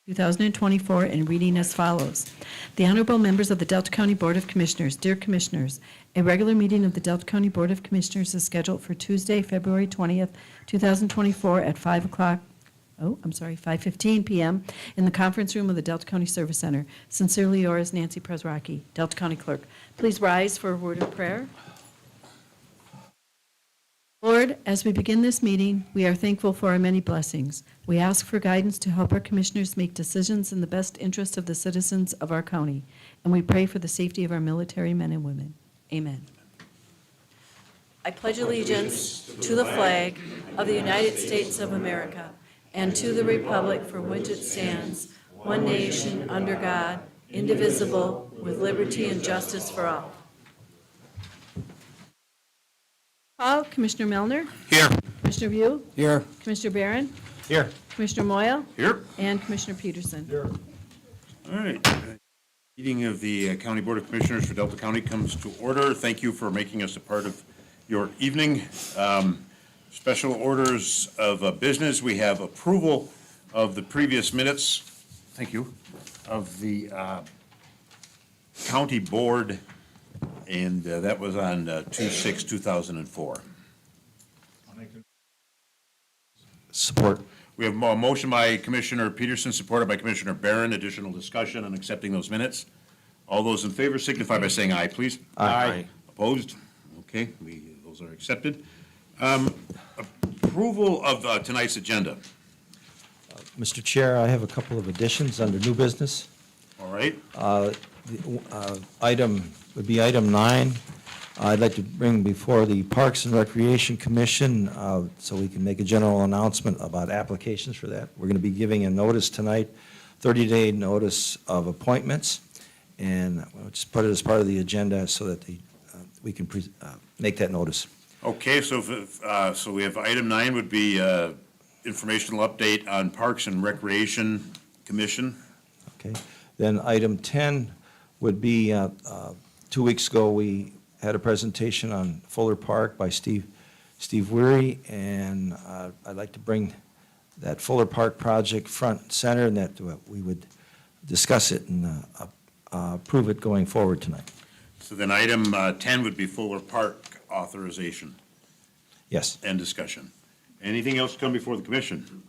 2024, and reading as follows. The honorable members of the Delta County Board of Commissioners, dear Commissioners, a regular meeting of the Delta County Board of Commissioners is scheduled for Tuesday, February 20th, 2024 at 5:15 p.m. in the conference room of the Delta County Service Center. Sincerely yours, Nancy Presrocki, Delta County Clerk. Please rise for a word of prayer. Lord, as we begin this meeting, we are thankful for our many blessings. We ask for guidance to help our commissioners make decisions in the best interest of the citizens of our county, and we pray for the safety of our military men and women. Amen. I pledge allegiance to the flag of the United States of America and to the republic for which it stands, one nation, under God, indivisible, with liberty and justice for all. Call Commissioner Melner. Here. Commissioner View. Here. Commissioner Barron. Here. Commissioner Moyle. Here. And Commissioner Peterson. Here. All right. Meeting of the County Board of Commissioners for Delta County comes to order. Thank you for making us a part of your evening. Special orders of business. We have approval of the previous minutes. Thank you. Of the County Board, and that was on 2/6/2004. Support. We have a motion by Commissioner Peterson, supported by Commissioner Barron. Additional discussion on accepting those minutes. All those in favor signify by saying aye, please. Aye. Opposed? Okay, those are accepted. Approval of tonight's agenda. Mr. Chair, I have a couple of additions under new business. All right, Item would be item 9. I'd like to bring before the Parks and Recreation Commission so we can make a general announcement about applications for that. We're going to be giving a notice tonight, 30-day notice of appointments, and we'll just put it as part of the agenda so that we can make that notice. okay, so we have item 9 would be informational update on Parks and Recreation Commission. Okay. Then item 10 would be, 2 weeks ago, we had a presentation on Fuller Park by Steve Weary, and I'd like to bring that Fuller Park project front and center, and that we would discuss it and approve it going forward tonight. So then item 10 would be Fuller Park authorization Yes. and discussion. Anything else come before the commission?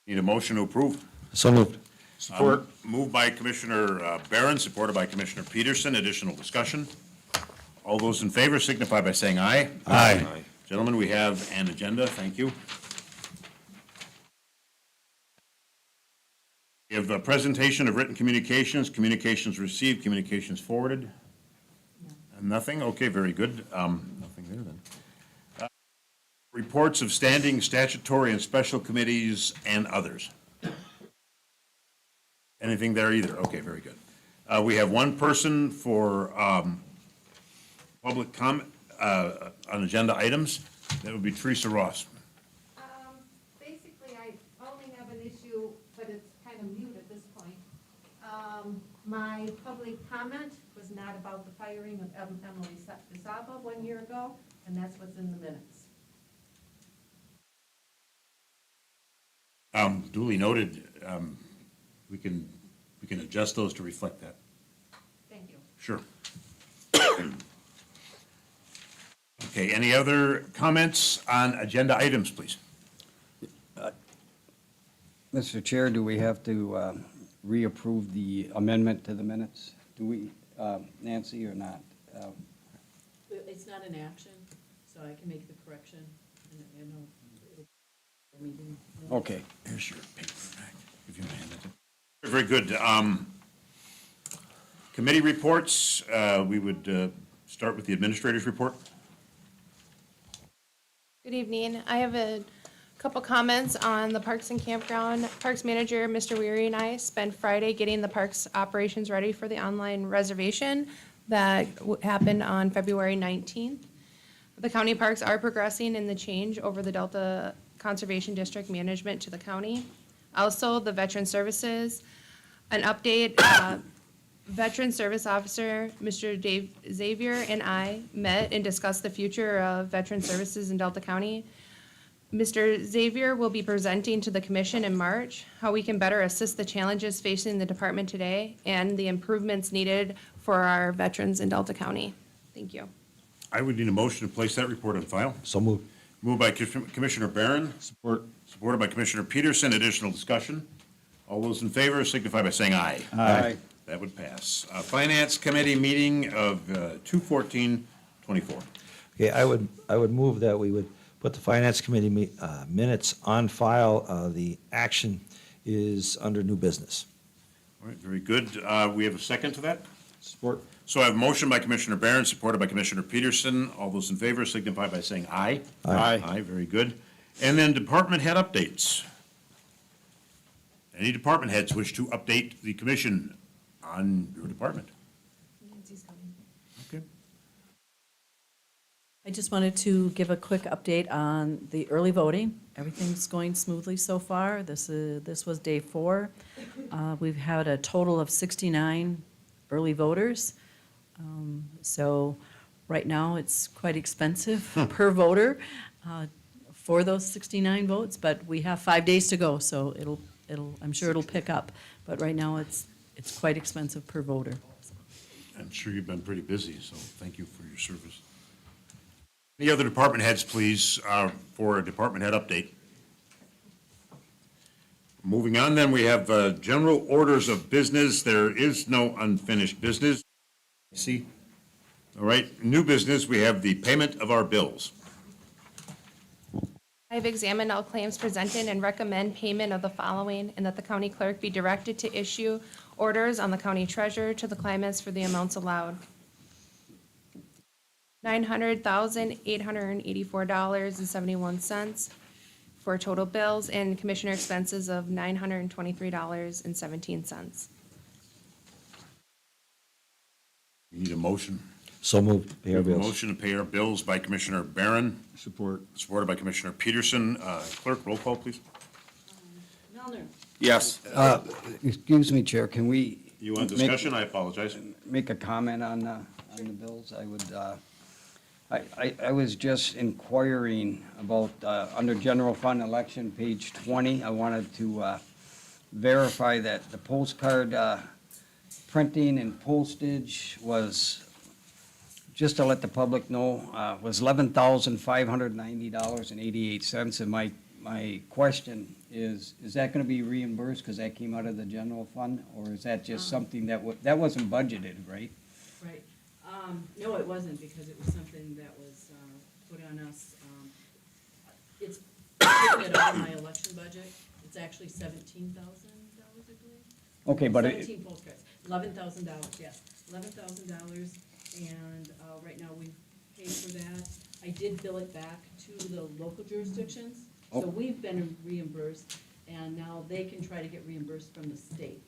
Need a motion to approve? So moved. Support. Moved by Commissioner Barron, supported by Commissioner Peterson. Additional discussion. All those in favor signify by saying aye. Aye. Gentlemen, we have an agenda. Thank you. We have a presentation of written communications, communications received, communications forwarded. Nothing? Okay, very good. Nothing there then. Reports of standing statutory and special committees and others. Anything there either? Okay, very good. We have one person for public comment on agenda items. That would be Teresa Ross. Basically, I only have an issue, but it's kind of mute at this point. My public comment was not about the firing of Emily DeSaba 1 year ago, and that's what's in the minutes. Duly noted. We can adjust those to reflect that. Thank you. Sure. Okay, any other comments on agenda items, please? Mr. Chair, do we have to reapprove the amendment to the minutes? Do we, Nancy, or not? It's not an action, so I can make the correction. Okay. Here's your paper back. If you hand it. Very good. Committee reports, we would start with the administrator's report. Good evening. I have a couple comments on the Parks and Campground. Parks Manager, Mr. Weary, and I spent Friday getting the parks operations ready for the online reservation that happened on February 19th. The county parks are progressing in the change over the Delta Conservation District management to the county. Also, the Veteran Services, an update, Veteran Service Officer, Mr. Dave Xavier, and I met and discussed the future of veteran services in Delta County. Mr. Xavier will be presenting to the commission in March how we can better assist the challenges facing the department today and the improvements needed for our veterans in Delta County. Thank you. I would need a motion to place that report on file. So moved. Moved by Commissioner Barron. Support. Supported by Commissioner Peterson. Additional discussion? All those in favor signify by saying aye. Aye. That would pass. Finance Committee meeting of 2/14/24. Okay, I would move that we would put the Finance Committee minutes on file. The action is under new business. All right, very good. We have a second to that? Support. So I have a motion by Commissioner Barron, supported by Commissioner Peterson. All those in favor signify by saying aye. Aye. Aye, very good. And then department head updates. Any department heads wish to update the commission on your department? Okay. I just wanted to give a quick update on the early voting. Everything's going smoothly so far. This was day 4. We've had a total of 69 early voters. So right now, it's quite expensive per voter for those 69 votes, but we have 5 days to go, so I'm sure it'll pick up. But right now, it's quite expensive per voter. I'm sure you've been pretty busy, so thank you for your service. Any other department heads, please, for a department head update? Moving on, then, we have general orders of business. There is no unfinished business. See? All right, new business, we have the payment of our bills. I have examined all claims presented and recommend payment of the following, and that the county clerk be directed to issue orders on the county treasurer to the claimants for the amounts allowed. $900,884.71 for total bills, and commissioner expenses of $923.17. We need a motion. So moved. Pay our We have a bills. motion to pay our bills by Commissioner Barron, Support. supported by Commissioner Peterson. Clerk, roll call, please. Melner. Yes. Excuse me, Chair, can we? You want make- discussion? I apologize. Make a comment on the bills? I would, I was just inquiring about, under general fund election, page 20, I wanted to verify that the postcard printing and postage was, just to let the public know, was $11,590.88. And my question is that gonna be reimbursed because that came out of the general fund? Or is that just something that wasn't budgeted, right? Right. No, it wasn't, because it was something that was put on us. It's taken it out of my election budget. It's actually $17,000, I believe. Okay, but it, 17 postcards, $11,000, yes, $11,000, and right now we pay for that. I did bill it back to the local jurisdictions, so Oh. we've been reimbursed, and now they can try to get reimbursed from the state.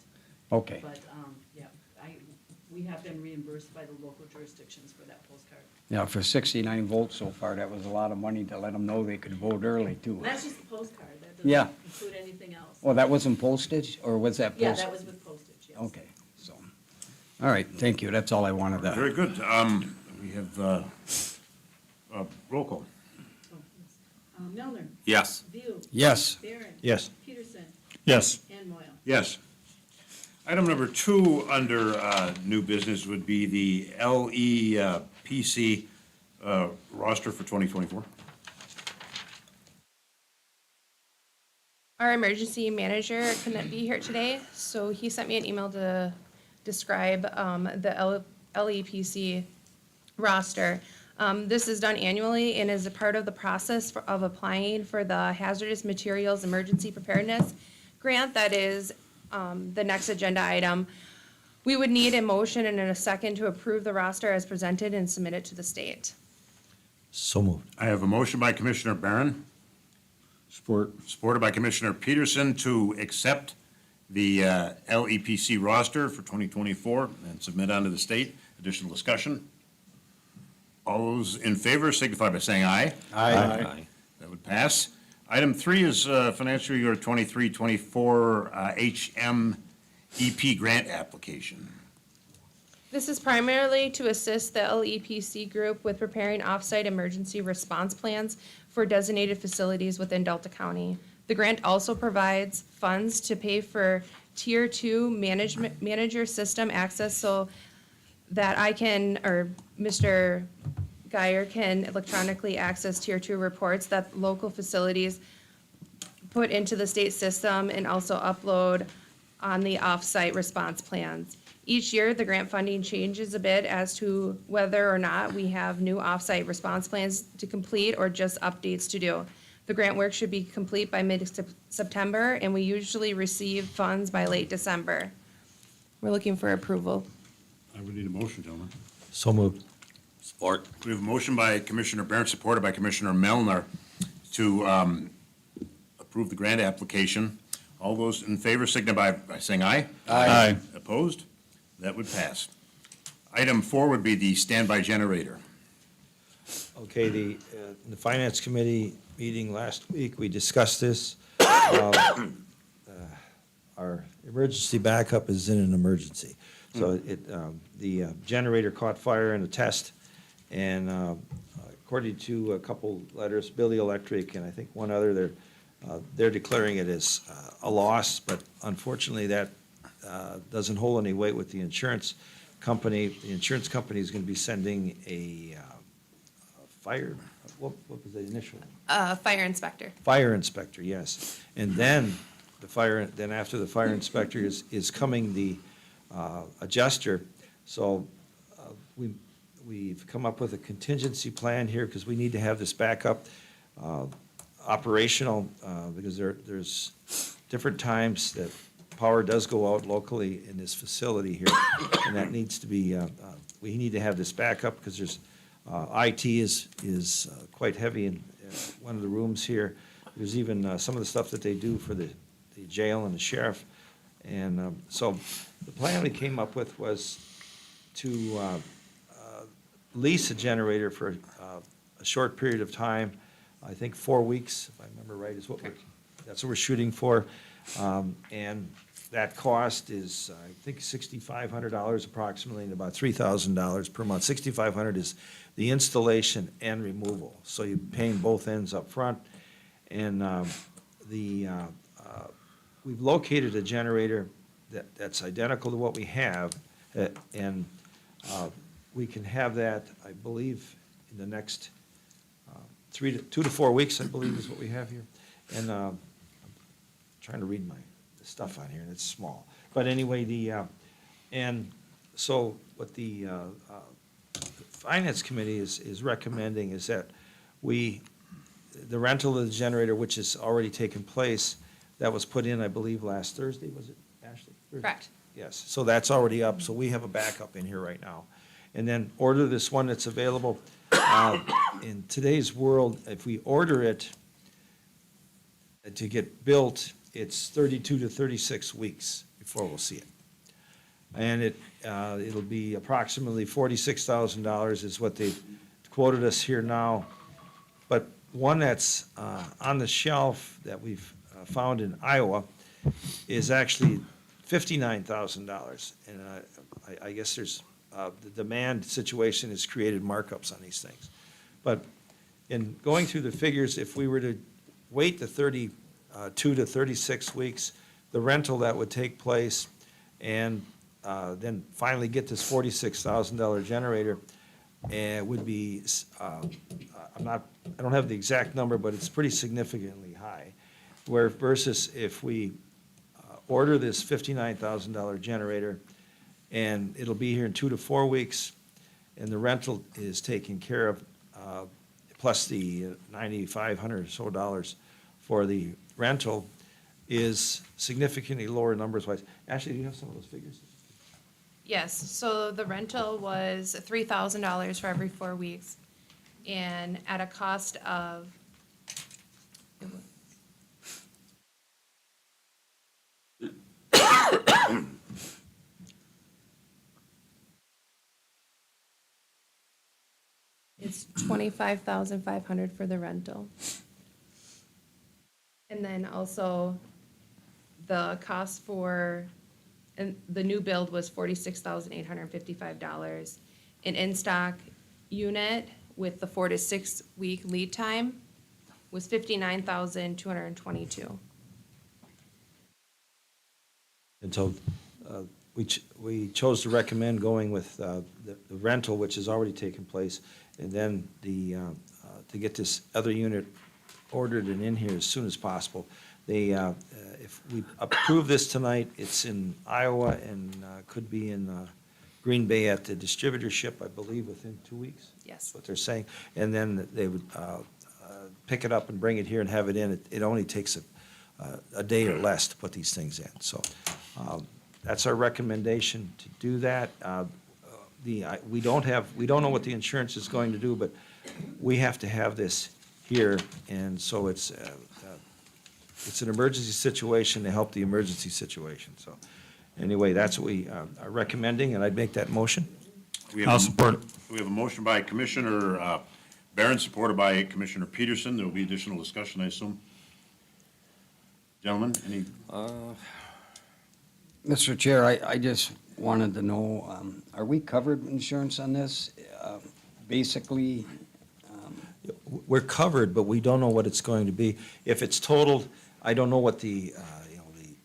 okay, But, yeah, we have been reimbursed by the local jurisdictions for that postcard. yeah, for 69 votes so far, that was a lot of money to let them know they could vote early, too. And that's just the postcard, that Yeah. doesn't include anything else. Well, that wasn't postage, or was that Yeah, postage? that was with postage, yes. Okay, so, all right, thank you, that's all I wanted to. Very good. We have roll call. Oh, yes. Melner, Yes. View, Yes. Barron. Yes. Peterson, Yes. and Moyle. Yes. Item number 2 under new business would be the LEPC roster for 2024. Our emergency manager couldn't be here today, so he sent me an email to describe the LEPC roster. This is done annually and is a part of the process of applying for the Hazardous Materials Emergency Preparedness Grant that is the next agenda item. We would need a motion and a second to approve the roster as presented and submit it to the state. So moved. I have a motion by Commissioner Barron. Support. Supported by Commissioner Peterson to accept the LEPC roster for 2024 and submit onto the state. Additional discussion? All those in favor signify by saying aye. Aye. That would pass. Item 3 is financial year 23-24 HMEP grant application. This is primarily to assist the LEPC group with preparing off-site emergency response plans for designated facilities within Delta County. The grant also provides funds to pay for Tier 2 manager system access so that I can, or Mr. Geyer can electronically access Tier 2 reports that local facilities put into the state system and also upload on the off-site response plans. Each year, the grant funding changes a bit as to whether or not we have new off-site response plans to complete or just updates to do. The grant work should be complete by mid-September, and we usually receive funds by late December. We're looking for approval. I would need a motion, gentlemen. So moved. Support. We have a motion by Commissioner Barron, supported by Commissioner Melner, to approve the grant application. All those in favor signify by saying aye. Aye. Opposed? That would pass. Item 4 would be the standby generator. Okay, the Finance Committee meeting last week, we discussed this. Our emergency backup is in an emergency. So the generator caught fire in a test, and according to a couple letters, Billy Electric and I think one other, they're declaring it as a loss, but unfortunately, that doesn't hold any weight with the insurance company. The insurance company is going to be sending a fire, what was the initial? Fire inspector. Fire inspector, yes. And then after the fire inspector is coming the adjuster. So we've come up with a contingency plan here because we need to have this backup operational because there's different times that power does go out locally in this facility here. And that needs to be, we need to have this backup because there's, IT is quite heavy in one of the rooms here. There's even some of the stuff that they do for the jail and the sheriff. And so the plan we came up with was to lease a generator for a short period of time. I think 4 weeks, if I remember right, is that's what we're shooting for. And that cost is, I think, $6,500 approximately, and about $3,000 per month. $6,500 is the installation and removal, so you're paying both ends up front. And we've located a generator that's identical to what we have, and we can have that, I believe, in the next 2 to 4 weeks, I believe is what we have here. And I'm trying to read my stuff on here, and it's small. But anyway, and so what the Finance Committee is recommending is that the rental of the generator, which has already taken place, that was put in, I believe, last Thursday, was it, Ashley? Correct. Yes, so that's already up, so we have a backup in here right now. And then order this one that's available. In today's world, if we order it to get built, it's 32 to 36 weeks before we'll see it. And it'll be approximately $46,000 is what they've quoted us here now. But one that's on the shelf that we've found in Iowa is actually $59,000. And I guess there's, the demand situation has created markups on these things. But in going through the figures, if we were to wait the 32 to 36 weeks, the rental that would take place, and then finally get this $46,000 generator, would be, I don't have the exact number, but it's pretty significantly high. Where versus if we order this $59,000 generator, and it'll be here in 2 to 4 weeks, and the rental is taken care of, plus the $9,500 or so dollars for the rental, is significantly lower numbers-wise. Ashley, do you have some of those figures? Yes, so the rental was $3,000 for every 4 weeks, and at a cost of, it's $25,500 for the rental. And then also the cost for and the new build was $46,855. An in-stock unit with the 4 to 6 week lead time was $59,222. And so we chose to recommend going with the rental, which has already taken place, and then to get this other unit ordered and in here as soon as possible. If we approve this tonight, it's in Iowa and could be in Green Bay at the distributorship, I believe, within 2 weeks. Yes. That's what they're saying. And then they would pick it up and bring it here and have it in. It only takes a day or less to put these things in. So that's our recommendation to do that. We don't know what the insurance is going to do, but we have to have this here, and so it's an emergency situation to help the emergency situation. So anyway, that's what we are recommending, and I'd make that motion. I'll support it. We have a motion by Commissioner Barron, supported by Commissioner Peterson. There will be additional discussion, I assume. Gentlemen, any? Mr. Chair, I just wanted to know, are we covered with insurance on this? Basically, We're covered, but we don't know what it's going to be. If it's totaled, I don't know what the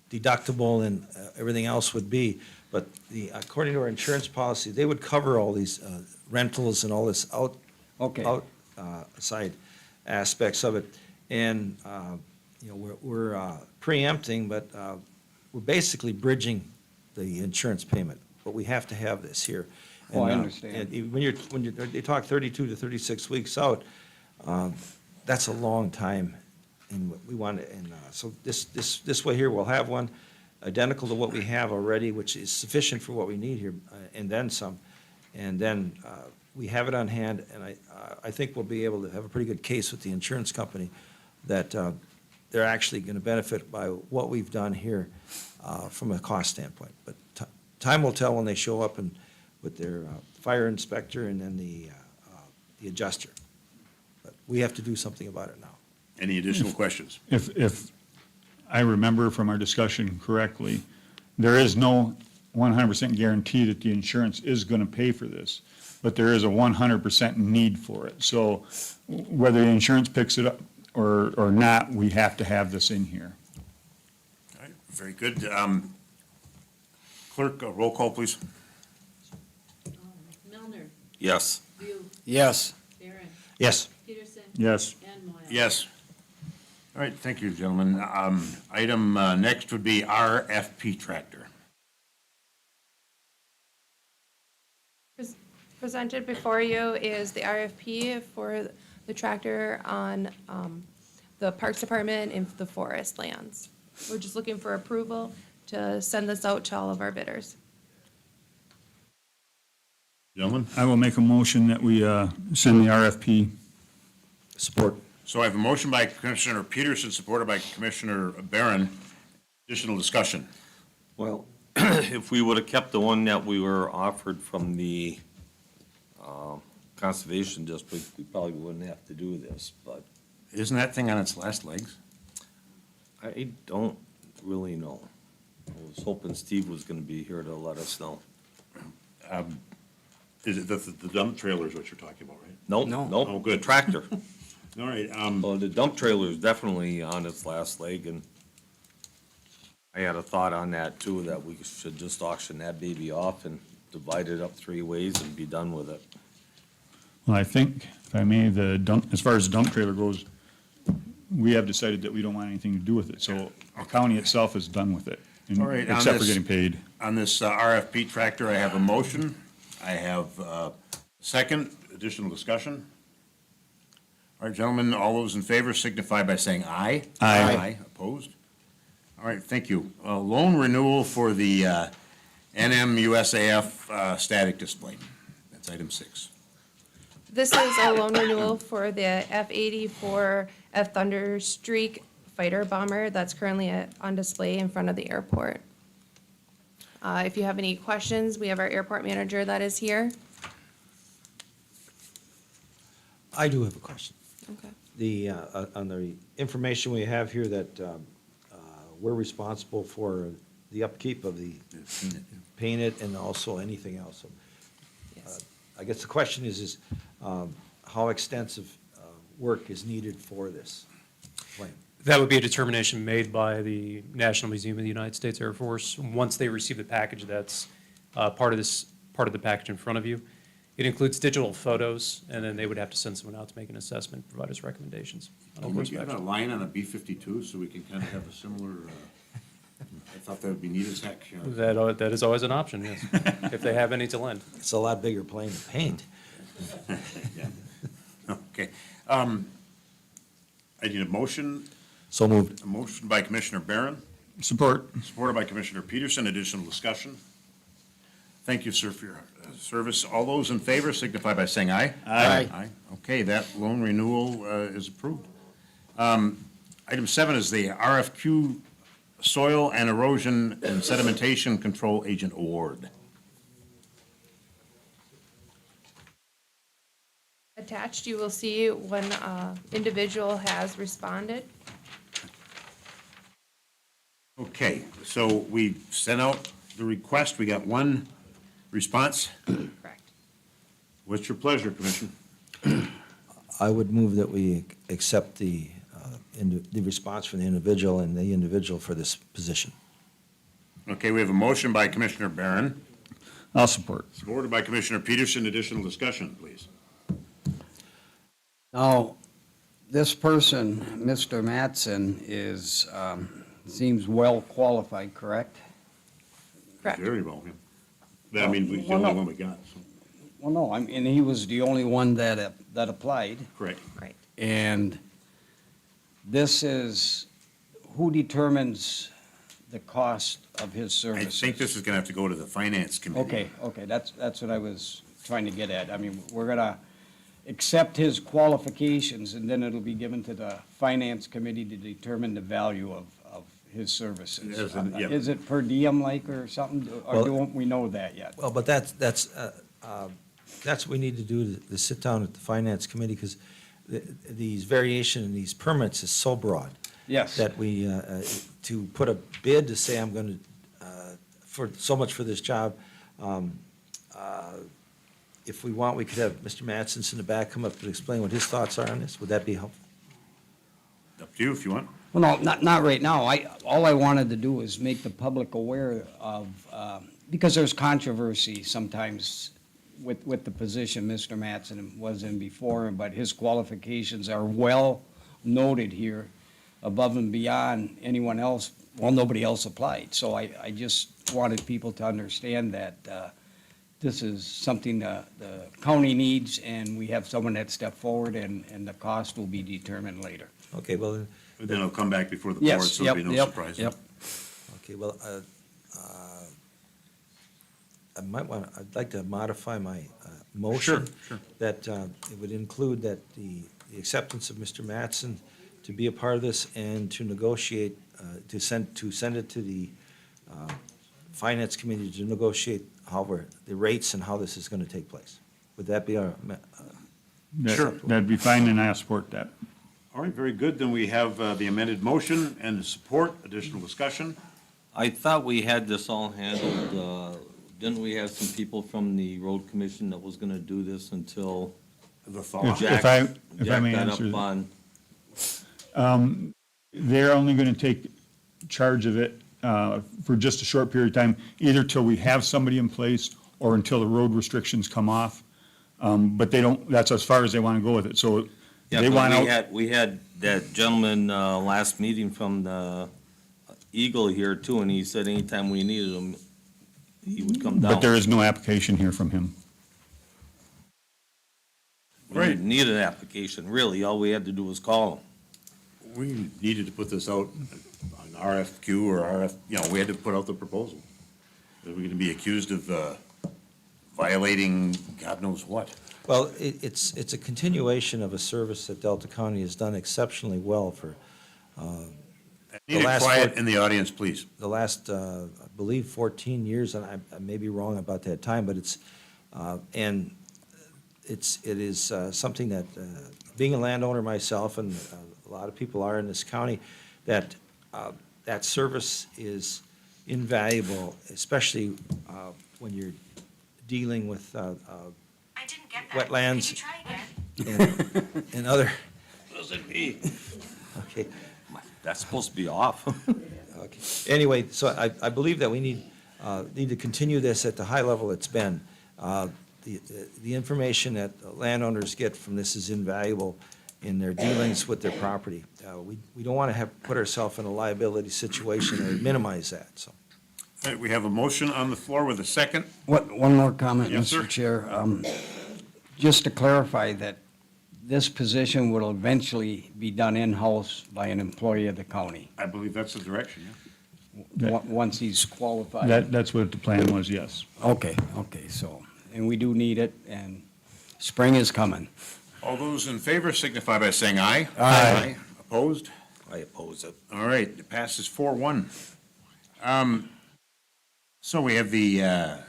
deductible and everything else would be, but according to our insurance policy, they would cover all these rentals and all this okay. outside aspects of it. And, we're preempting, but we're basically bridging the insurance payment, but we have to have this here. Oh, I And, understand. and when they talk 32 to 36 weeks out, that's a long time, and we want to, and so this way here, we'll have one identical to what we have already, which is sufficient for what we need here, and then some. And then we have it on hand, and I think we'll be able to have a pretty good case with the insurance company that they're actually going to benefit by what we've done here from a cost standpoint. But time will tell when they show up and with their fire inspector and then the adjuster. But we have to do something about it now. Any additional questions? If I remember from our discussion correctly, there is no 100% guarantee that the insurance is going to pay for this, but there is a 100% need for it. So whether the insurance picks it up or not, we have to have this in here. All right, very good. Clerk, roll call, please. Milner. Yes. View. Yes. Barron. Yes. Peterson. Yes. And Moyle. Yes. All right, thank you, gentlemen. Item next would be RFP tractor. Presented before you is the RFP for the tractor on the Parks Department and the forest lands. We're just looking for approval to send this out to all of our bidders. Gentlemen? I will make a motion that we send the RFP. Support. So I have a motion by Commissioner Peterson, supported by Commissioner Barron. Additional discussion. Well, if we would have kept the one that we were offered from the Conservation District, we probably wouldn't have to do this, but Isn't that thing on its last legs? I don't really know. I was hoping Steve was gonna be here to let us know. Is it the dump trailer is what you're talking about, right? Nope, No. nope. Oh, good. Tractor. All right, Well, the dump trailer is definitely on its last leg, and I had a thought on that too, that we should just auction that baby off and divide it up 3 ways and be done with it. Well, I think, if I may, as far as the dump trailer goes, we have decided that we don't want anything to do with it. So the county itself is done with it, All right, on except for this- getting paid. on this RFP tractor, I have a motion. I have a second. Additional discussion? All right, gentlemen, all those in favor signify by saying aye. Aye. Opposed? All right, thank you. Loan renewal for the NMUSAF static display. That's item 6. This is a loan renewal for the F-84 F Thunder Streak fighter bomber that's currently on display in front of the airport. If you have any questions, we have our airport manager that is here. I do have a question. Okay. On the information we have here that we're responsible for the upkeep of the painted and also anything else. So, Yes. I guess the question is how extensive work is needed for this plan? That would be a determination made by the National Museum of the United States Air Force. Once they receive the package that's part of the package in front of you. It includes digital photos, and then they would have to send someone out to make an assessment, provide us recommendations on a Can we course of get a action. line on a B-52 so we can kind of have a similar, I thought that would be neat as heck. That is always an option, yes, if they have any to lend. It's a lot bigger plane to paint. Okay. I need a motion, So moved. a motion by Commissioner Barron, Support. supported by Commissioner Peterson. Additional discussion. Thank you, sir, for your service. All those in favor signify by saying aye. Aye. Aye. Okay, that loan renewal is approved. Item 7 is the RFQ Soil and Erosion and Sedimentation Control Agent Award. Attached, you will see when individual has responded. Okay, so we sent out the request. We got one response. Correct. What's your pleasure, Commissioner? I would move that we accept the response from the individual and the individual for this position. Okay, we have a motion by Commissioner Barron, I'll support. supported by Commissioner Peterson. Additional discussion, please. Now, this person, Mr. Mattson, is, seems well qualified, correct? Correct. Very well, yeah. I mean, the Well, no. only one we got, so, Well, no, I mean, he was the only one that applied. correct. Right. And this is, who determines the cost of his I services? think this is gonna have to go to the Finance Committee. Okay, that's what I was trying to get at. I mean, we're gonna accept his qualifications, and then it'll be given to the Finance Committee to determine the value of his services. As in, yeah. Is it per diem like or something, or Well- don't we know that yet? Well, but that's what we need to do, to sit down at the Finance Committee, because these variation in these permits is so broad. Yes. That we, to put a bid to say I'm going to, for so much for this job, if we want, we could have Mr. Mattson in the back come up and explain what his thoughts are on this. Would that be helpful? Up to you if you want. Well, no, not right now. All I wanted to do was make the public aware of, because there's controversy sometimes with the position Mr. Mattson was in before, but his qualifications are well noted here, above and beyond anyone else. Well, nobody else applied. So I just wanted people to understand that this is something the county needs, and we have someone that stepped forward, and the cost will be determined later. Okay, well, Then it'll come back before the board, Yes, so yep, there'll be no yep, surprises. yep. okay, well, I'd like to modify my motion. Sure. That it would include that the acceptance of Mr. Mattson to be a part of this and to negotiate, to send it to the Finance Committee to negotiate the rates and how this is going to take place. Would that be our, Sure. That'd be fine, and I support that. All right, very good. Then we have the amended motion and the support. Additional discussion. I thought we had this all handled, didn't we have some people from the road commission that was gonna do this until The thought. Jack, I Jack may got answer up that. on? They're only going to take charge of it for just a short period of time, either till we have somebody in place or until the road restrictions come off. But they don't, that's as far as they want to go with it. So Yeah, they but want we out, had, we had that gentleman, last meeting from the Eagle here too, and he said anytime we needed him, he would come down. but there is no application here from him. We didn't need an application, really. All we had to do was call him. We needed to put this out on RFQ or we had to put out the proposal. Are we going to be accused of violating God knows what? well, it's a continuation of a service that Delta County has done exceptionally well for Need it last quiet one- in the audience, please. the last, I believe, 14 years, and I may be wrong about that time, but it is something that, being a landowner myself, and a lot of people are in this county, that that service is invaluable, especially when you're dealing with I didn't get that. Wetlands. Could you try again? and other, Doesn't me. okay. That's supposed to be off. Okay. Anyway, so I believe that we need to continue this at the high level it's been. The information that landowners get from this is invaluable in their dealings with their property. We don't want to put ourselves in a liability situation or minimize that, so. All right, we have a motion on the floor with a second. One more comment, Yes, sir. Mr. Chair. Just to clarify that this position will eventually be done in-house by an employee of the county, I believe that's the direction, yeah. once he's qualified. That's what the plan was, yes. Okay, so, and we do need it, and spring is coming. All those in favor signify by saying aye. Aye. Opposed? I oppose it. All right, it passes 4-1. So we have the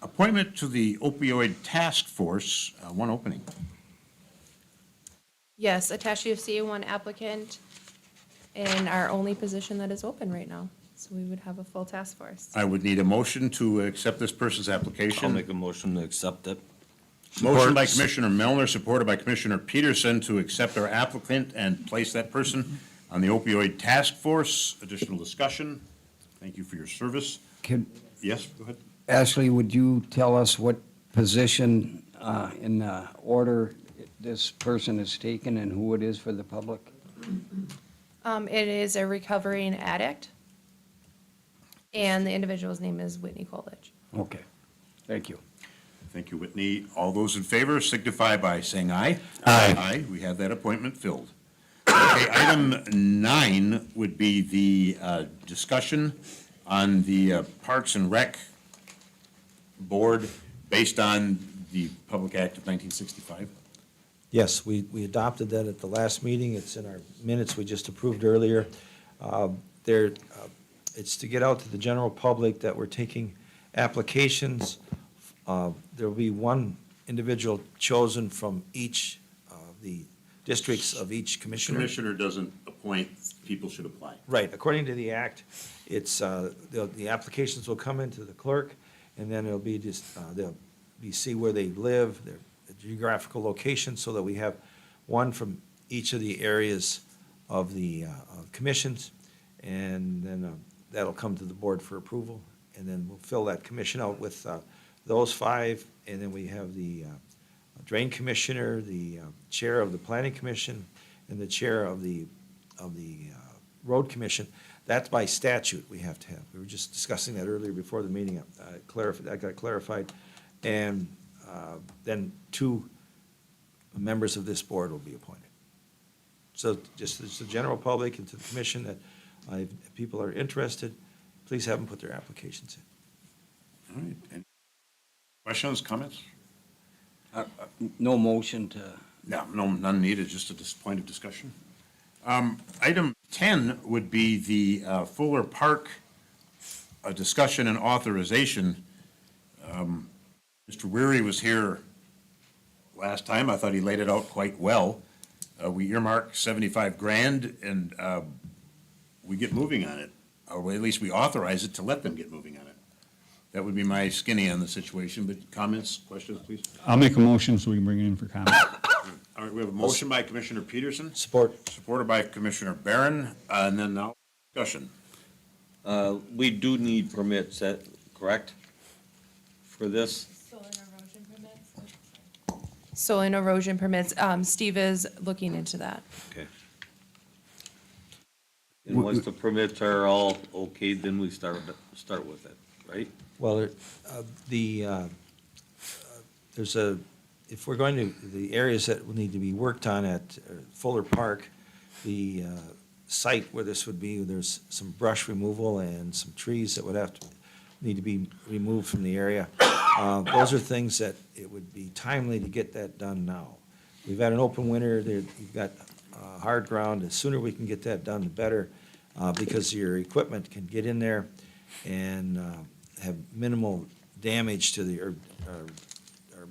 appointment to the opioid task force, one opening. Yes, attached you see one applicant in our only position that is open right now. So we would have a full task force. I would need a motion to accept this person's I'll application. make a motion to accept it. Motion by Commissioner Melner, supported by Commissioner Peterson to accept our applicant and place that person on the opioid task force. Additional discussion. Thank you for your service. Could, Yes, go ahead. Ashley, would you tell us what position in order this person is taken and who it is for the public? It is a recovering addict, and the individual's name is Whitney Coolidge. Okay, thank you. Thank you, Whitney. All those in favor signify by saying aye. Aye. Aye, we have that appointment filled. Okay, item 9 would be the discussion on the Parks and Rec Board based on the Public Act of 1965. Yes, we adopted that at the last meeting. It's in our minutes we just approved earlier. It's to get out to the general public that we're taking applications. There'll be one individual chosen from each of the districts of each commissioner. Commissioner doesn't appoint, people should apply. Right, according to the act, it's, the applications will come into the clerk, and then it'll be just, they'll be, see where they live, their geographical location, so that we have one from each of the areas of the commissions, and then that'll come to the board for approval, and then we'll fill that commission out with those 5, and then we have the drain commissioner, the chair of the planning commission, and the chair of the road commission. That's by statute we have to have. We were just discussing that earlier before the meeting. That got clarified. And then 2 members of this board will be appointed. So just as the general public and to the commission that if people are interested, please have them put their applications in. All right. Any questions, comments? No motion to, No, none needed, just a point of discussion. Item 10 would be the Fuller Park discussion and authorization. Mr. Weary was here last time. I thought he laid it out quite well. We earmarked 75 grand and we get moving on it, or at least we authorize it to let them get moving on it. That would be my skinny on the situation, but comments, questions, please? I'll make a motion so we can bring it in for comment. All right, we have a motion by Commissioner Peterson, Support. supported by Commissioner Barron, and then now discussion. We do need permits, correct? For this? Soil and erosion permits, Steve is looking into that. Okay. And once the permits are all okay, then we start with it, right? Well, there's if we're going to, the areas that will need to be worked on at Fuller Park, the site where this would be, there's some brush removal and some trees that would need to be removed from the area. Those are things that it would be timely to get that done now. We've had an open winter, you've got hard ground, the sooner we can get that done, the better, because your equipment can get in there and have minimal damage to the, or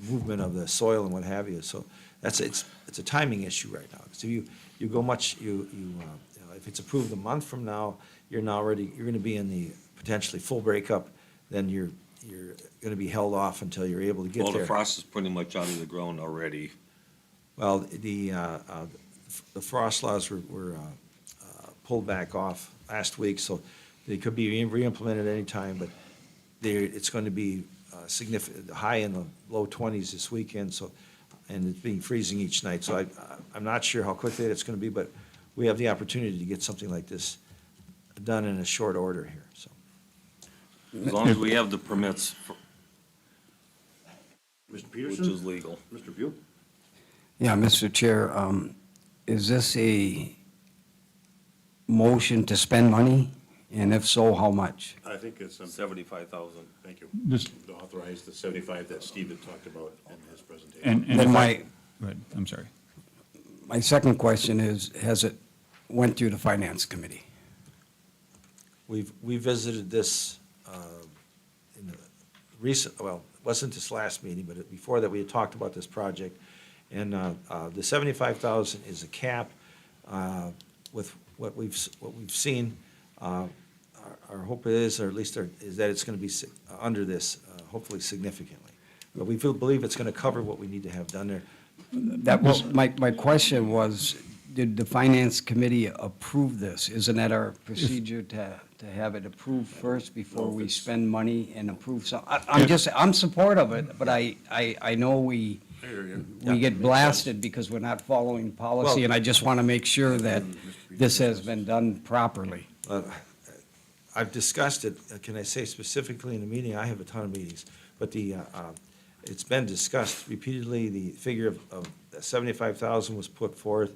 movement of the soil and what have you. So it's a timing issue right now. So you go much, if it's approved a month from now, you're going to be in the potentially full breakup, then you're going to be held off until you're able to get Well, there. the frost is pretty much out of the ground already. Well, the frost laws were pulled back off last week, so they could be re-implemented any time, but it's going to be significant, high in the low 20s this weekend, so, and it's being freezing each night, so I'm not sure how quickly it's going to be, but we have the opportunity to get something like this done in a short order here, so. As long as we have the permits, Mr. which Peterson? is legal. Mr. Buell? Yeah, Mr. Chair, is this a motion to spend money? And if so, how much? I think it's, 75,000. thank you. This- To authorize the 75 that Steve had talked about in his presentation. And Then if my, go ahead, I'm sorry. my second question is, has it went through the Finance Committee? We visited this in the recent, well, it wasn't this last meeting, but before that, we had talked about this project. And the 75,000 is a cap with what we've seen. Our hope is, or at least is that it's going to be under this, hopefully significantly. But we believe it's going to cover what we need to have done there. That was, my question was, did the Finance Committee approve this? Isn't that our procedure to have it approved first before we spend money and approve some? I'm supportive of it, but I know we get blasted because we're not following policy, and I just want to make sure that this has been done properly. I've discussed it, can I say specifically in the meeting, I have a ton of meetings, but it's been discussed repeatedly, the figure of 75,000 was put forth,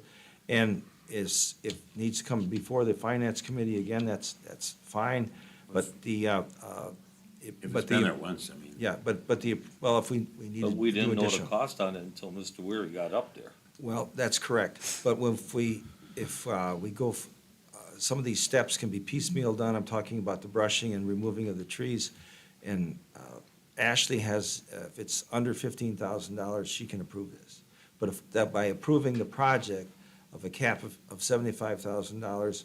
and if needs to come before the Finance Committee again, that's fine, but If it's been there once, I mean. Yeah, but well, if we need to But we do didn't know the additional. cost on it until Mr. Weary got up there. Well, that's correct, but if we go, some of these steps can be piecemeal done, I'm talking about the brushing and removing of the trees, and Ashley has, if it's under $15,000, she can approve this. But if, that by approving the project of a cap of $75,000,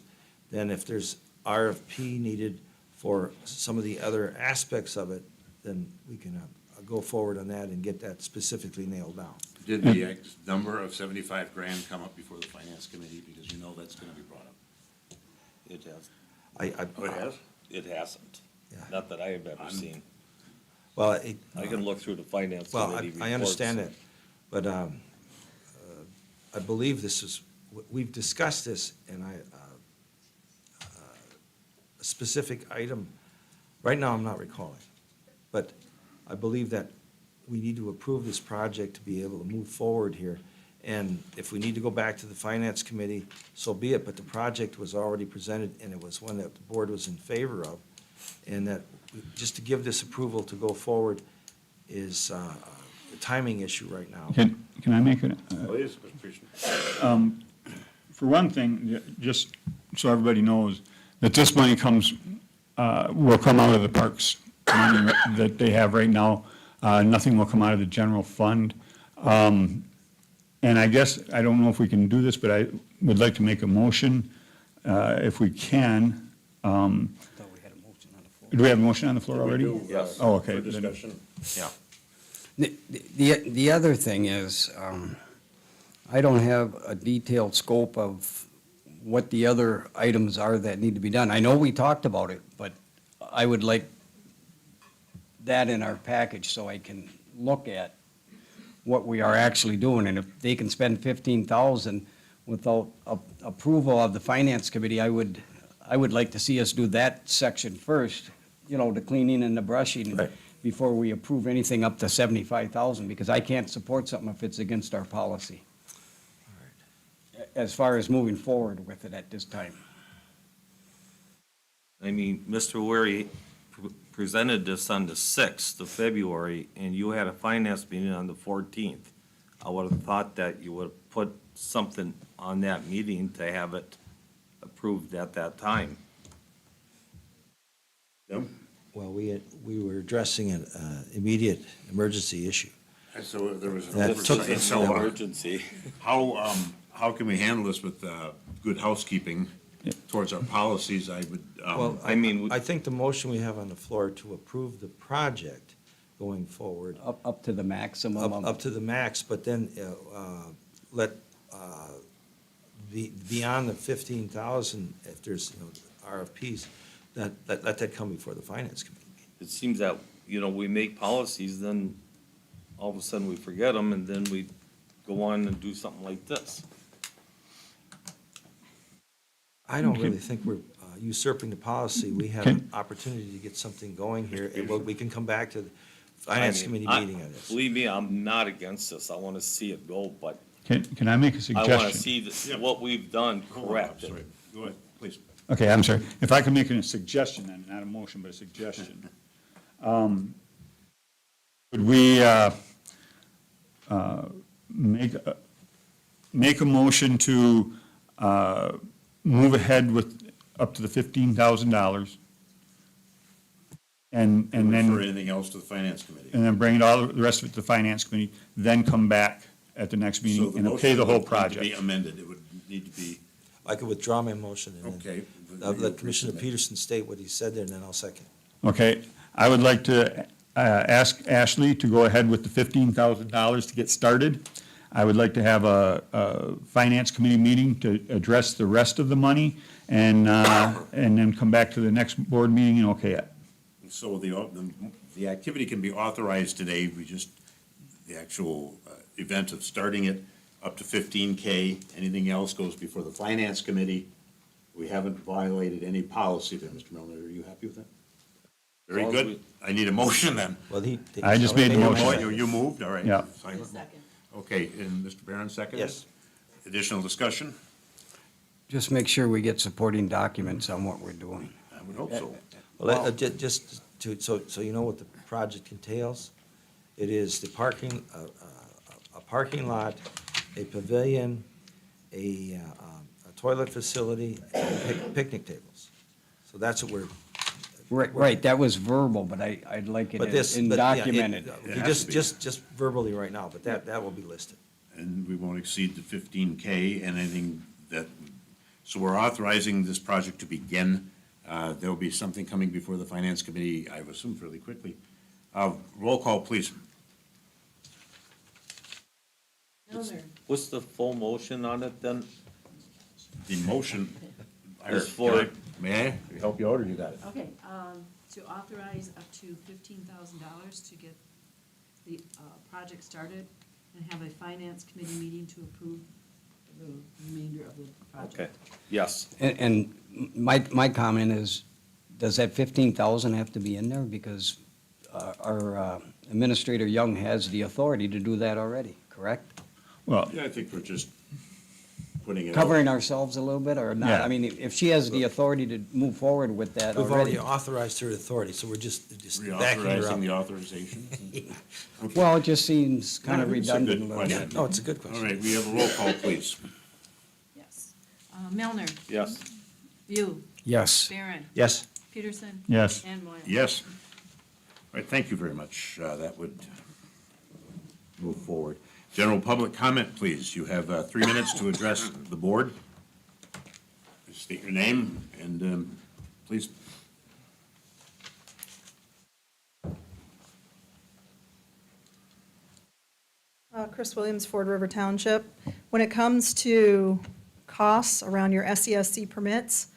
then if there's RFP needed for some of the other aspects of it, then we can go forward on that and get that specifically nailed down. Did the number of 75 grand come up before the Finance Committee? Because you know that's going to be brought up. It has, Oh, it has? it hasn't. Yeah. Not that I have ever seen. Well, I can look through the finance Well, committee reports. I understand that, but I believe this is, we've discussed this, and a specific item, right now I'm not recalling, but I believe that we need to approve this project to be able to move forward here. And if we need to go back to the Finance Committee, so be it, but the project was already presented, and it was one that the board was in favor of, and that, just to give this approval to go forward is a timing issue right now. Can I make it? Please, Mr. Peterson. For one thing, just so everybody knows, that this money will come out of the parks money that they have right now. Nothing will come out of the general fund. And I guess, I don't know if we can do this, but I would like to make a motion, if we can. Thought we had a motion on the floor. Do we have a motion on the floor already? Yes. Oh, okay. For then- discussion. Yeah. The other thing is, I don't have a detailed scope of what the other items are that need to be done. I know we talked about it, but I would like that in our package so I can look at what we are actually doing. And if they can spend 15,000 without approval of the Finance Committee, I would like to see us do that section first, the cleaning and the brushing, Right. before we approve anything up to 75,000, because I can't support something if it's against our policy. As far as moving forward with it at this time. I mean, Mr. Weary presented this on the 6th of February, and you had a finance meeting on the 14th. I would have thought that you would have put something on that meeting to have it approved at that time. No? Well, we were addressing an immediate emergency issue. And so there was an That took- oversight. So Emergency. how can we handle this with good housekeeping? towards our policies, I would, Well, I mean, I think the motion we have on the floor to approve the project going forward, Up to the maximum of. up to the max, but then let, beyond the 15,000, if there's, RFPs, let that come before the finance committee. it seems that, we make policies, then all of a sudden we forget them, and then we go on and do something like this. I don't really think we're usurping the policy. We have an opportunity to get something going here, and we can come back to the finance I committee mean, meeting on this. Believe me, I'm not against this. I want to see it go, but Can I make a I suggestion? want to see this- what we've done hold on, I'm corrected. sorry. Go ahead, please. Okay, I'm sorry. If I can make a suggestion then, not a motion, but a suggestion. Would we make a motion to move ahead with up to the $15,000? And Refer then, anything else to the finance committee. and then bring it all, the rest of it to the finance committee, then come back at the next So meeting and motion okay the whole would need to be project. amended, it would need to be, I could withdraw my motion and then okay. I'll let Commissioner Peterson state what he said there, and then I'll second. Okay, I would like to ask Ashley to go ahead with the $15,000 to get started. I would like to have a finance committee meeting to address the rest of the money and then come back to the next board meeting and okay it. So the activity can be authorized today, the actual event of starting it up to 15K. Anything else goes before the finance committee. We haven't violated any policy there, Mr. Milner. Are you happy with that? Very As long as good. I need a motion then. Well, I just made the motion. Oh, you moved, all right. Yeah. Fine. Okay, and Mr. Barron seconded? Yes. Additional discussion? Just make sure we get supporting documents on what we're doing. I would hope so. Well, just to, so you know what the project entails, it is the parking, a parking lot, a pavilion, a toilet facility, and picnic tables. So that's what we're. Right, that was verbal, but I'd like it But this, in but, yeah, documented. It has to be. just verbally right now, but that will be listed. And we won't exceed the 15K and anything that, so we're authorizing this project to begin. There'll be something coming before the finance committee, I would assume fairly quickly. Roll call, please. Milner. What's the full motion on it then? The motion. Is for- May I help you out, or you got it? Okay, to authorize up to $15,000 to get the project started and have a finance committee meeting to approve the remainder of the project. Okay, yes. And my comment is, does that 15,000 have to be in there? Because our Administrator Young has the authority to do that already, correct? Well, Yeah, I think we're just putting it out. Covering ourselves a little bit or not? Yeah. I mean, if she has the authority to move forward with that We've already already. authorized her authority, so we're just backing her Reauthorizing the up. authorization. Well, it just seems kind of No, it's a good redundant a little question. bit. No, it's a good All question. right, we have a roll call, please. Yes. Milner. Yes. View. Yes. Barron. Yes? Peterson. yes. And Moyle. Yes. All right, thank you very much. That would move forward. General public comment, please. You have 3 minutes to address the board. State your name and please. Chris Williams, Ford River Township. When it comes to costs around your SESC permits,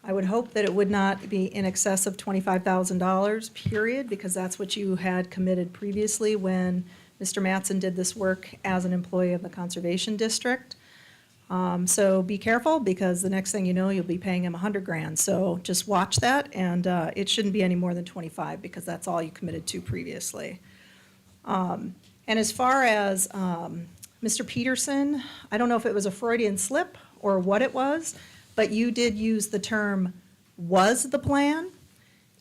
I would hope that it would not be in excess of $25,000, period, because that's what you had committed previously when Mr. Mattson did this work as an employee of the Conservation District. So be careful, because the next thing you know, you'll be paying him $100,000. So just watch that, and it shouldn't be any more than 25, because that's all you committed to previously. And as far as Mr. Peterson, I don't know if it was a Freudian slip or what it was, but you did use the term "was the plan."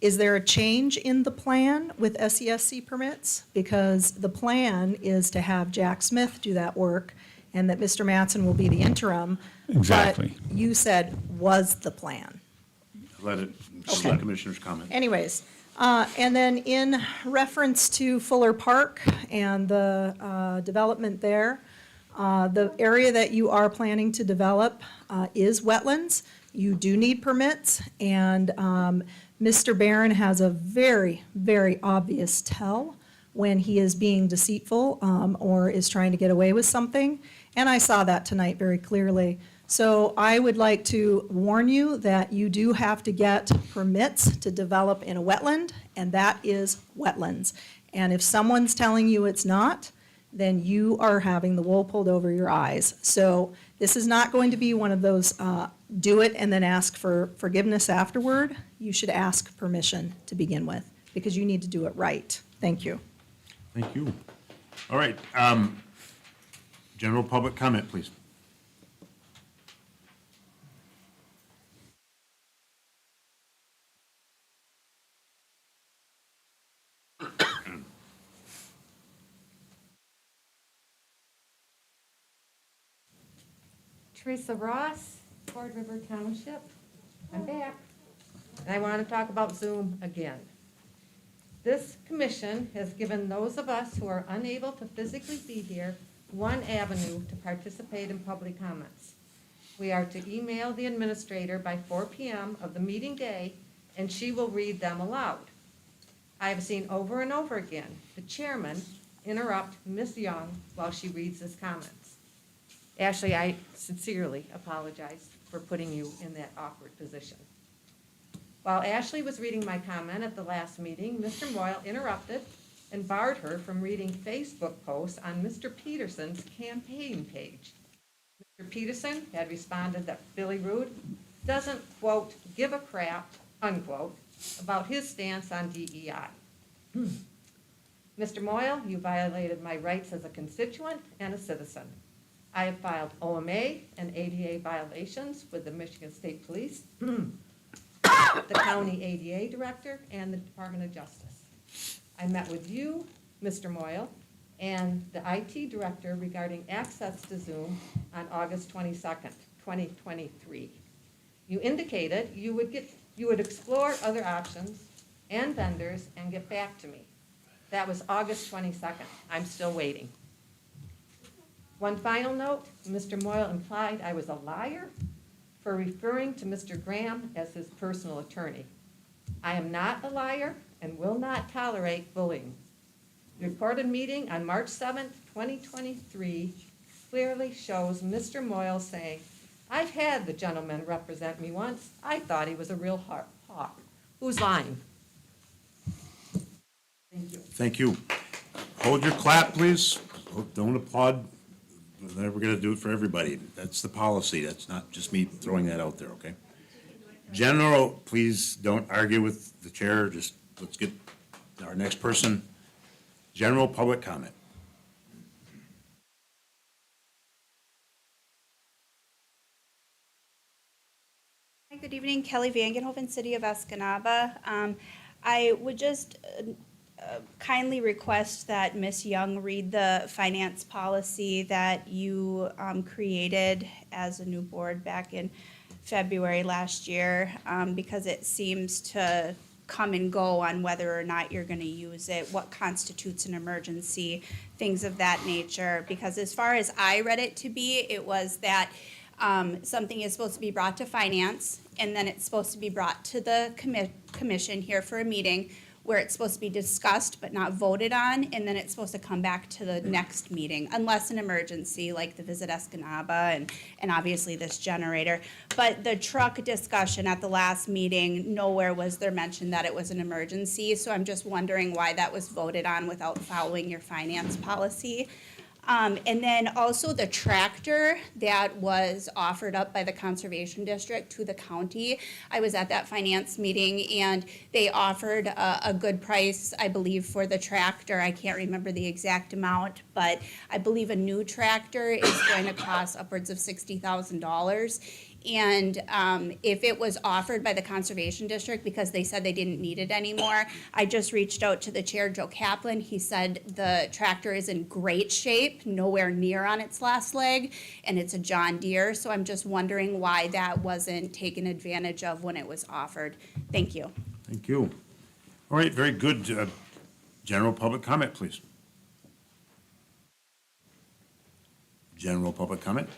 Is there a change in the plan with SESC permits? Because the plan is to have Jack Smith do that work and that Mr. Mattson will be the interim. Exactly. But you said "was the plan." Let it, Okay. Commissioners comment. Anyways, and then in reference to Fuller Park and the development there, the area that you are planning to develop is wetlands. You do need permits, and Mr. Barron has a very, very obvious tell when he is being deceitful or is trying to get away with something, and I saw that tonight very clearly. So I would like to warn you that you do have to get permits to develop in a wetland, and that is wetlands. And if someone's telling you it's not, then you are having the wool pulled over your eyes. So this is not going to be one of those do it and then ask for forgiveness afterward. You should ask permission to begin with, because you need to do it right. Thank you. Thank you. All right, general public comment, please. Teresa Ross, Ford River Township. I'm back. And I want to talk about Zoom again. This commission has given those of us who are unable to physically be here one avenue to participate in public comments. We are to email the administrator by 4 p.m. of the meeting day, and she will read them aloud. I have seen over and over again the chairman interrupt Ms. Young while she reads his comments. Ashley, I sincerely apologize for putting you in that awkward position. While Ashley was reading my comment at the last meeting, Mr. Moyle interrupted and barred her from reading Facebook posts on Mr. Peterson's campaign page. Mr. Peterson had responded that Billy Rood doesn't, quote, give a crap, unquote, about his stance on DEI. Mr. Moyle, you violated my rights as a constituent and a citizen. I have filed OMA and ADA violations with the Michigan State Police, the county ADA director, and the Department of Justice. I met with you, Mr. Moyle, and the IT director regarding access to Zoom on August 22nd, 2023. You indicated you would explore other options and vendors and get back to me. That was August 22nd. I'm still waiting. One final note, Mr. Moyle implied I was a liar for referring to Mr. Graham as his personal attorney. I am not a liar and will not tolerate bullying. The recorded meeting on March 7th, 2023 clearly shows Mr. Moyle saying, I've had the gentleman represent me once. I thought he was a real hawk. Who's lying? Thank you. Thank you. Hold your clap, please. Don't applaud. We're never going to do it for everybody. That's the policy. That's not just me throwing that out there, okay? General, please don't argue with the chair. Just let's get our next person. General public comment. Hi, good evening. Kelly Vangenhoven, City of Escanaba. I would just kindly request that Ms. Young read the finance policy that you created as a new board back in February last year, because it seems to come and go on whether or not you're going to use it, what constitutes an emergency, things of that nature. Because as far as I read it to be, it was that something is supposed to be brought to finance, and then it's supposed to be brought to the commission here for a meeting where it's supposed to be discussed but not voted on, and then it's supposed to come back to the next meeting, unless an emergency like the Visit Escanaba and obviously this generator. But the truck discussion at the last meeting, nowhere was there mention that it was an emergency, so I'm just wondering why that was voted on without following your finance policy. And then also the tractor that was offered up by the Conservation District to the county. I was at that finance meeting and they offered a good price, I believe, for the tractor. I can't remember the exact amount, but I believe a new tractor is going to cost upwards of $60,000. And if it was offered by the Conservation District because they said they didn't need it anymore, I just reached out to the chair, Joe Kaplan. He said the tractor is in great shape, nowhere near on its last leg, and it's a John Deere. So I'm just wondering why that wasn't taken advantage of when it was offered. Thank you. Thank you. All right, very good. General public comment, please. General public comment.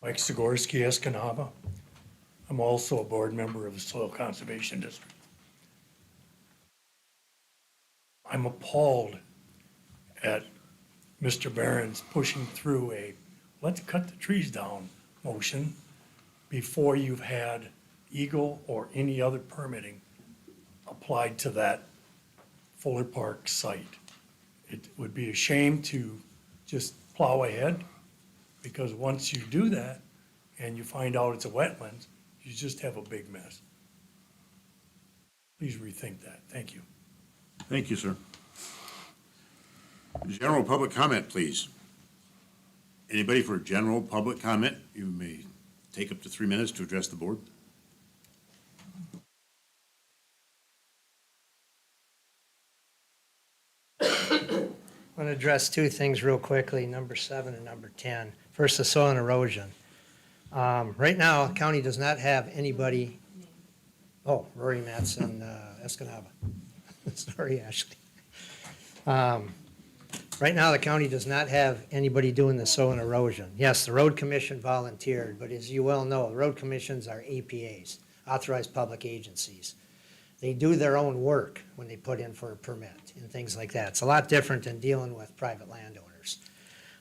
Mike Zagorski, Escanaba. I'm also a board member of the Soil Conservation District. I'm appalled at Mr. Barron's pushing through a let's cut the trees down motion before you've had Eagle or any other permitting applied to that Fuller Park site. It would be a shame to just plow ahead, because once you do that and you find out it's a wetland, you just have a big mess. Please rethink that. Thank you. Thank you, sir. General public comment, please. Anybody for general public comment? You may take up to 3 minutes to address the board. I'm going to address two things real quickly, number 7 and number 10. First, the soil and erosion. Right now, the county does not have anybody, Rory Mattson, Escanaba. Sorry, Ashley. Right now, the county does not have anybody doing the soil and erosion. Yes, the road commission volunteered, but as you well know, the road commissions are APAs, authorized public agencies. They do their own work when they put in for a permit and things like that. It's a lot different than dealing with private landowners.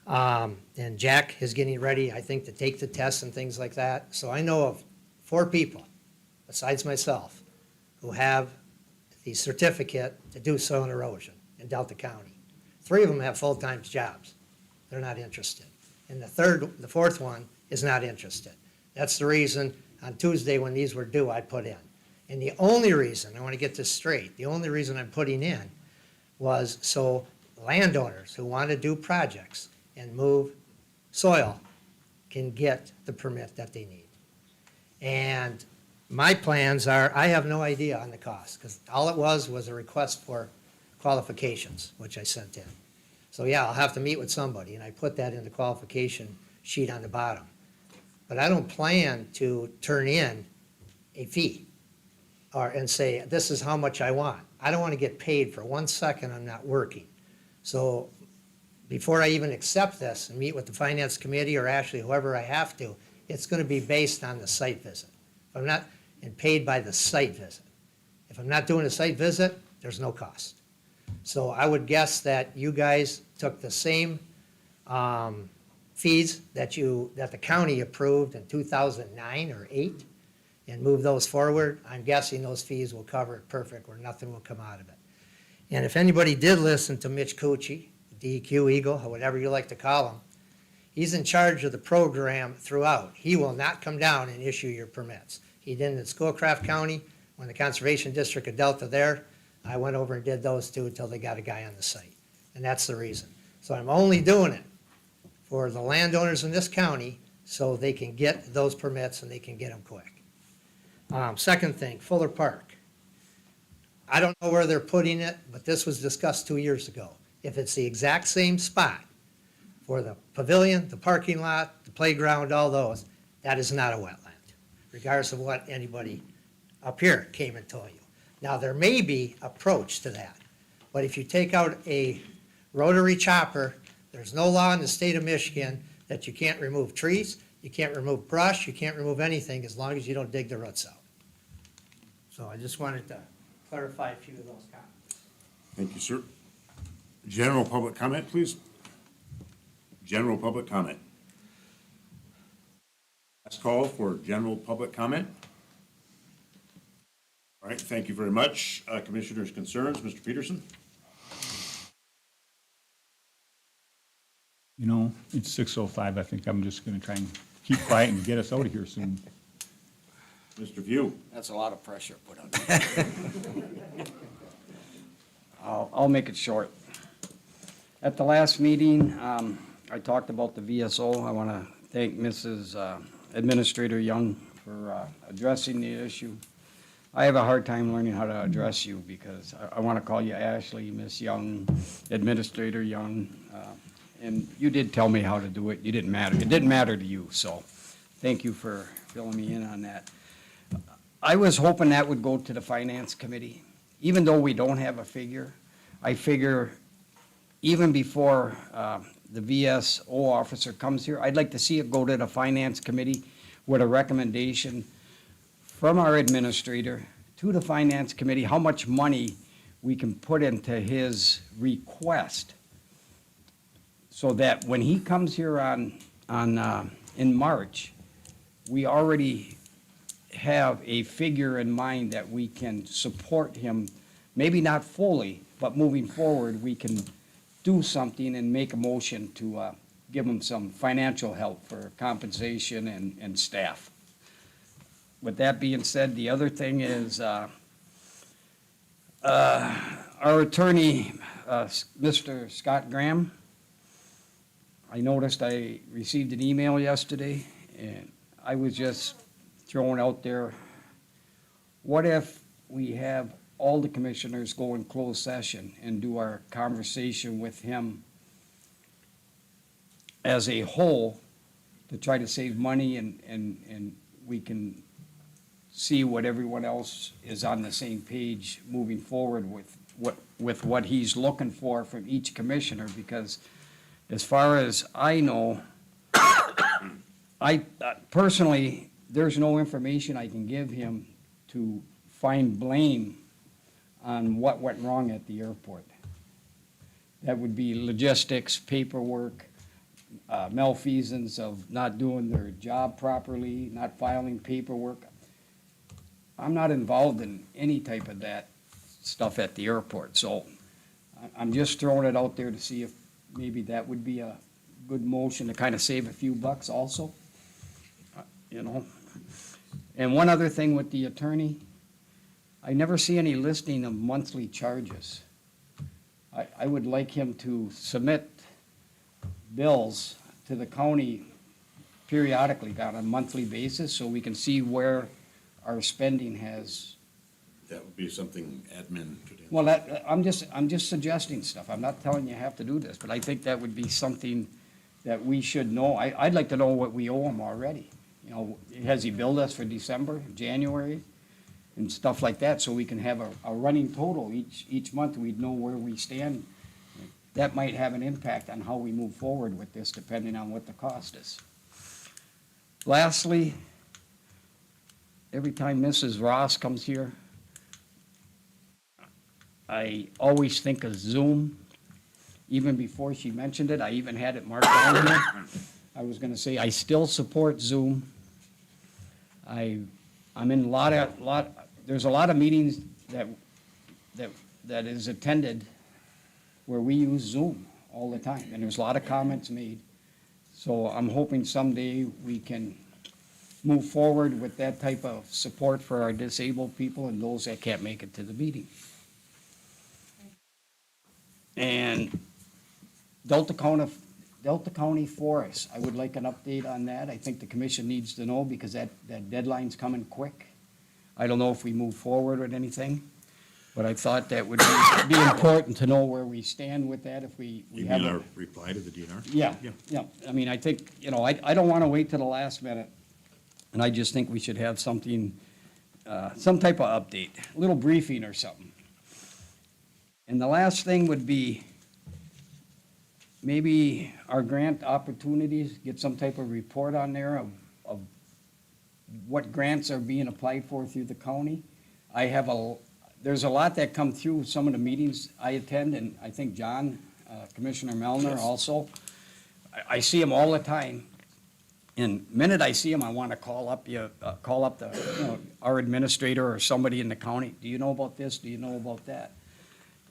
And Jack is getting ready, I think, to take the tests and things like that. So I know of 4 people, besides myself, who have the certificate to do soil and erosion in Delta County. 3 of them have full-time jobs. They're not interested. And the fourth one is not interested. That's the reason on Tuesday when these were due, I put in. And the only reason, I want to get this straight, the only reason I'm putting in was so landowners who want to do projects and move soil can get the permit that they need. And my plans are, I have no idea on the cost, because all it was a request for qualifications, which I sent in. So yeah, I'll have to meet with somebody, and I put that in the qualification sheet on the bottom. But I don't plan to turn in a fee and say, this is how much I want. I don't want to get paid for 1 second I'm not working. So before I even accept this and meet with the finance committee or Ashley, whoever I have to, it's going to be based on the site visit. If I'm not, and paid by the site visit. If I'm not doing a site visit, there's no cost. So I would guess that you guys took the same fees that the county approved in 2009 or 8 and moved those forward. I'm guessing those fees will cover it perfect, where nothing will come out of it. And if anybody did listen to Mitch Cucci, DEQ Eagle, or whatever you like to call him, he's in charge of the program throughout. He will not come down and issue your permits. He did in Schoolcraft County, when the Conservation District of Delta there, I went over and did those 2 until they got a guy on the site. And that's the reason. So I'm only doing it for the landowners in this county so they can get those permits and they can get them quick. Second thing, Fuller Park. I don't know where they're putting it, but this was discussed 2 years ago. If it's the exact same spot for the pavilion, the parking lot, the playground, all those, that is not a wetland, regardless of what anybody up here came and told you. Now, there may be approach to that, but if you take out a rotary chopper, there's no law in the state of Michigan that you can't remove trees, you can't remove brush, you can't remove anything as long as you don't dig the roots out. So I just wanted to clarify a few of those comments. Thank you, sir. General public comment, please. General public comment. Last call for general public comment. All right, thank you very much. Commissioners' concerns, Mr. Peterson? You know, it's 6:05. I think I'm just going to try and keep quiet and get us out of here soon. Mr. View? That's a lot of pressure put on me. I'll make it short. At the last meeting, I talked about the VSO. I want to thank Mrs. Administrator Young for addressing the issue. I have a hard time learning how to address you because I want to call you Ashley, Miss Young, Administrator Young. And you did tell me how to do it. You didn't matter. It didn't matter to you, so thank you for filling me in on that. I was hoping that would go to the Finance Committee. Even though we don't have a figure, I figure even before the VSO officer comes here, I'd like to see it go to the finance committee with a recommendation from our administrator to the finance committee, how much money we can put into his request. So that when he comes here in March, we already have a figure in mind that we can support him, maybe not fully, but moving forward, we can do something and make a motion to give him some financial help for compensation and staff. With that being said, the other thing is, our attorney, Mr. Scott Graham, I noticed I received an email yesterday, and I was just throwing out there, what if we have all the commissioners go in closed session and do our conversation with him as a whole to try to save money and we can see what everyone else is on the same page moving forward with what he's looking for from each commissioner, because as far as I know, I personally, there's no information I can give him to find blame on what went wrong at the airport. That would be logistics, paperwork, malfeasance of not doing their job properly, not filing paperwork. I'm not involved in any type of that stuff at the airport, so I'm just throwing it out there to see if maybe that would be a good motion to kind of save a few bucks also, you know. And one other thing with the attorney, I never see any listing of monthly charges. I would like him to submit bills to the county periodically on a monthly basis so we can see where our spending has. That would be something admin could. Well, I'm just suggesting stuff. I'm not telling you have to do this, but I think that would be something that we should know. I'd like to know what we owe him already. You know, has he billed us for December, January, and stuff like that, so we can have a running total each month. We'd know where we stand. That might have an impact on how we move forward with this, depending on what the cost is. Lastly, every time Mrs. Ross comes here, I always think of Zoom. Even before she mentioned it, I even had it marked down here. I was gonna say, I still support Zoom. I'm in there's a lot of meetings that is attended where we use Zoom all the time, and there's a lot of comments made. So I'm hoping someday we can move forward with that type of support for our disabled people and those that can't make it to the meeting. And Delta County Forest, I would like an update on that. I think the commission needs to know because that deadline's coming quick. I don't know if we move forward with anything, but I thought that would be important to know where we stand with that if we You have. mean our reply to the DNR? Yeah, yeah. I mean, I think, you know, I don't want to wait till the last minute, and I just think we should have something, some type of update, a little briefing or something. And the last thing would be maybe our grant opportunities, get some type of report on there of what grants are being applied for through the county. There's a lot that come through some of the meetings I attend, and I think John, Commissioner Melner also. I see them all the time. And the minute I see them, I want to call up our administrator or somebody in the county. Do you know about this? Do you know about that?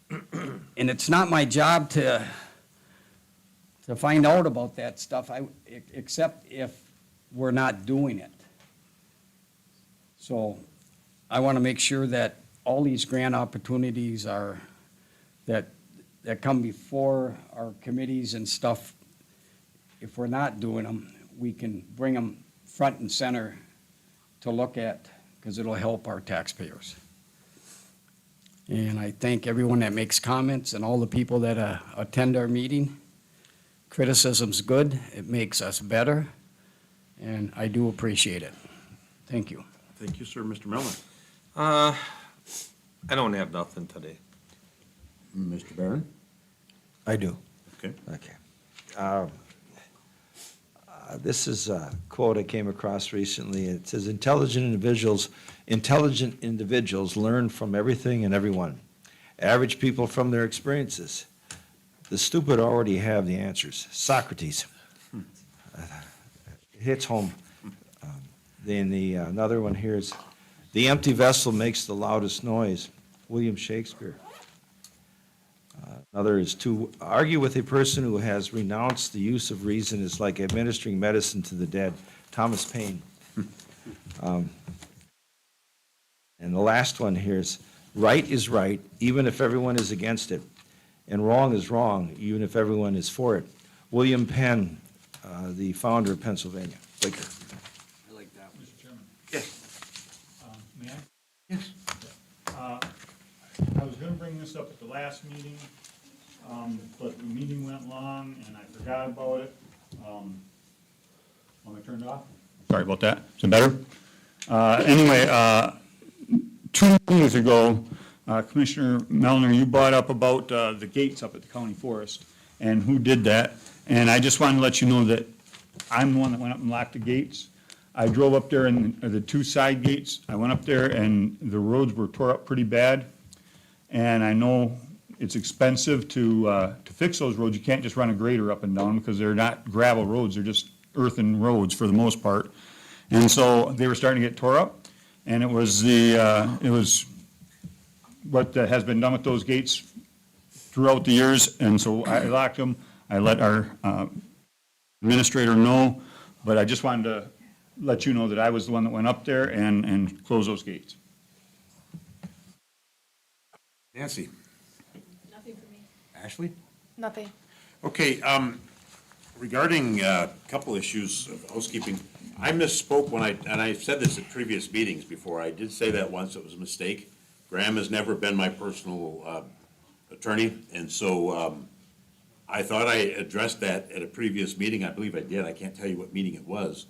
And it's not my job to find out about that stuff, except if we're not doing it. So I want to make sure that all these grant opportunities that come before our committees and stuff, if we're not doing them, we can bring them front and center to look at, because it'll help our taxpayers. And I thank everyone that makes comments and all the people that attend our meeting. Criticism's good, it makes us better, and I do appreciate it. Thank you. Thank you, sir. Mr. Mellon. I don't have nothing today. Mr. Barron? I do. Okay. Okay. This is a quote I came across recently. It says, intelligent individuals learn from everything and everyone. Average people from their experiences. The stupid already have the answers. Socrates. It hits home. Then another one here is, the empty vessel makes the loudest noise. William Shakespeare. Another is, to argue with a person who has renounced the use of reason is like administering medicine to the dead. Thomas Paine. And the last one here is, right is right, even if everyone is against it, and wrong is wrong, even if everyone is for it. William Penn, the founder of Pennsylvania. Quaker. I like that one. Mr. Chairman? Yes. May I? Yes. I was gonna bring this up at the last meeting, but the meeting went long and I forgot about it. Want me turned off? Sorry about that. Is it better? Anyway, 2 meetings ago, Commissioner Melner, you brought up about the gates up at the county forest and who did that. And I just wanted to let you know that I'm the one that went up and locked the gates. I drove up there and the 2 side gates, I went up there and the roads were tore up pretty bad. And I know it's expensive to fix those roads. You can't just run a grader up and down because they're not gravel roads, they're just earthen roads for the most part. And so they were starting to get tore up. And it was what has been done with those gates throughout the years. And so I locked them. I let our administrator know, but I just wanted to let you know that I was the one that went up there and closed those gates. Nancy? Nothing for me. Ashley? Nothing. Okay, regarding a couple issues of housekeeping, I misspoke and I've said this at previous meetings before, I did say that once, it was a mistake. Graham has never been my personal attorney, and so I thought I addressed that at a previous meeting, I believe I did, I can't tell you what meeting it was.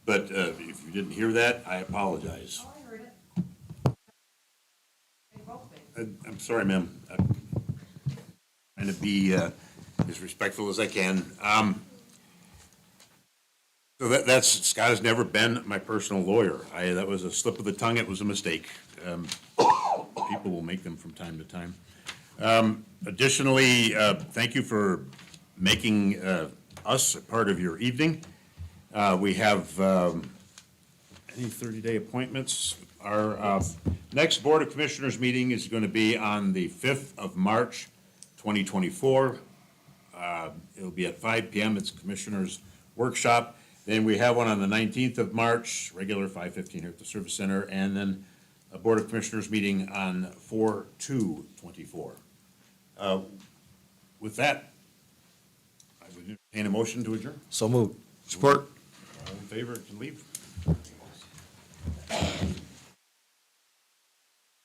But if you didn't hear that, I apologize. Oh, I heard it. They both did. I'm sorry, ma'am. I'm trying to be as respectful as I can. So that's, Scott has never been my personal lawyer. That was a slip of the tongue, it was a mistake. People will make them from time to time. Additionally, thank you for making us a part of your evening. We have any 30-day appointments. Our next Board of Commissioners meeting is going to be on the 5th of March, 2024. It'll be at 5 p.m. It's Commissioners' Workshop. Then we have one on the 19th of March, regular 5:15 here at the Service Center, and then a Board of Commissioners meeting on 4/2/24. With that, I would entertain a motion to adjourn. So moved. Support. All in favor to leave?